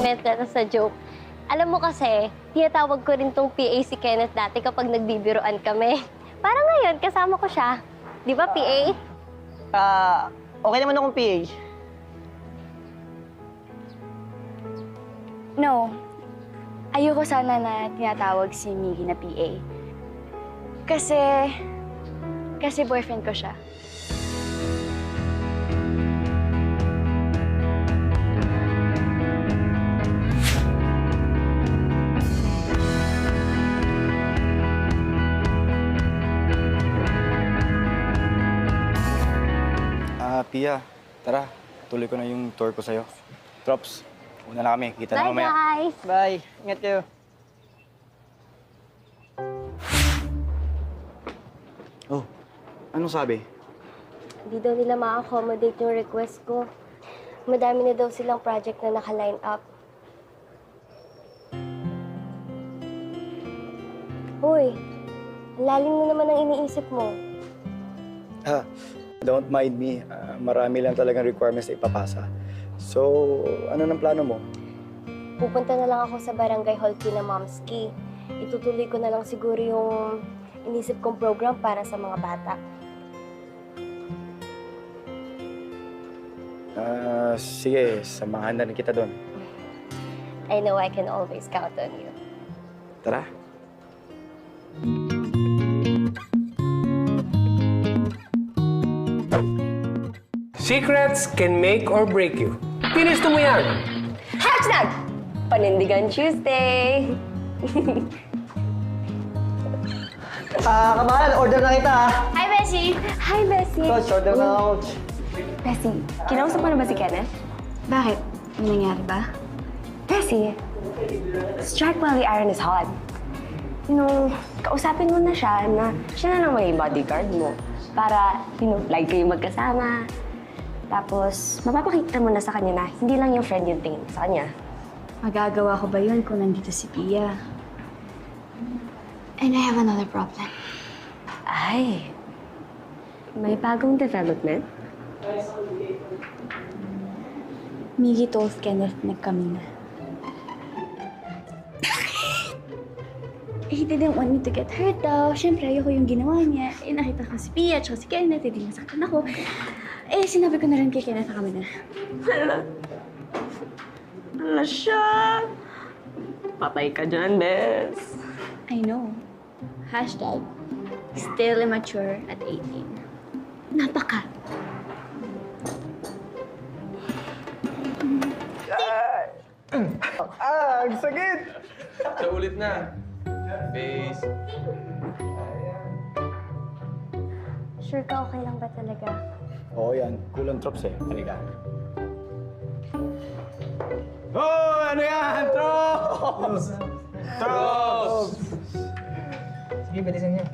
Meant na sa joke. Alam mo kasi, tinatawag ko rin tong PA si Kenneth dati kapag nagbibiroan kami. Parang ngayon, kasama ko siya. Di ba, PA? Okay naman akong PA. No. Ayoko sana na tinatawag si Miggy na PA. Kasi boyfriend ko siya. Pia, tara. Tuloy ko na yung tour ko sa'yo. Trops, una na kami. Kita na Bye, mamaya. guys! Bye. Ingat kayo. Oh, anong sabi? Hindi daw nila ma-accommodate yung request ko. Madami na daw silang project na naka-line up. Hoy, ang lalim na naman ang iniisip mo. Don't mind me. Marami lang talagang requirements na ipapasa. So, ano ng plano mo? Pupunta na lang ako sa Barangay Hall kina Momski. Itutuloy ko na lang siguro yung inisip kong program para sa mga bata. Sige, samahan na rin kita doon. I know I can always count on you. Tara. Secrets can make or break you. Pinusto mo yan! Hashtag! Panindigan Tuesday! Kamahan, order na kita Hi, Bessie! Hi, Bessie! Coach, order na ako, Coach. Bessie, kinausap mo na ba si Kenneth? Bakit? May nangyari ba? Bessie, strike while the iron is hot. Kausapin mo na siya na siya na lang maging bodyguard mo para, like kayo magkasama. Tapos, mapapakita mo na sa kanya na hindi lang yung friend yung tingin sa kanya. Magagawa ko ba yun kung nandito si Pia? And I have another problem. Ay, may bagong development? Miggy told Kenneth na kami na. He didn't want me to get hurt daw. Siyempre, ayoko yung ginawa niya. Nakita ko si Pia at si Kenneth, hindi nasaktan ako. Sinabi ko na rin kay Kenneth na kami na. Hala siya! Patay ka dyan, Bes. I know. Hashtag, still immature at 18. Napaka. Ang sakit! Sa ulit na. Base. Sure ka, okay lang ba talaga? Oo yan. Kulang Trops eh. Halika. Oh! Ano yan? Trops! Trops! Sige, bilisan niyo.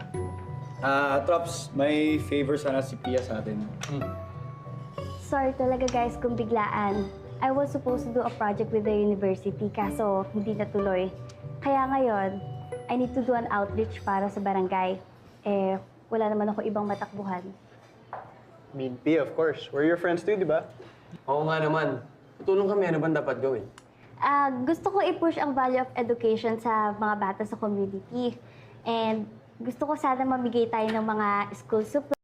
Trops, may favor sana si Pia sa atin. Sorry talaga guys kung biglaan. I was supposed to do a project with the university kaso hindi natuloy. Kaya ngayon, I need to do an outreach para sa barangay. Wala naman ako ibang matakbuhan. Pia, of course. We're your friends too, di ba? Oo nga naman. Tutulong kami. Ano bang dapat gawin? Gusto ko i-push ang value of education sa mga bata sa community. And gusto ko sana mamigay tayo ng mga school supplies.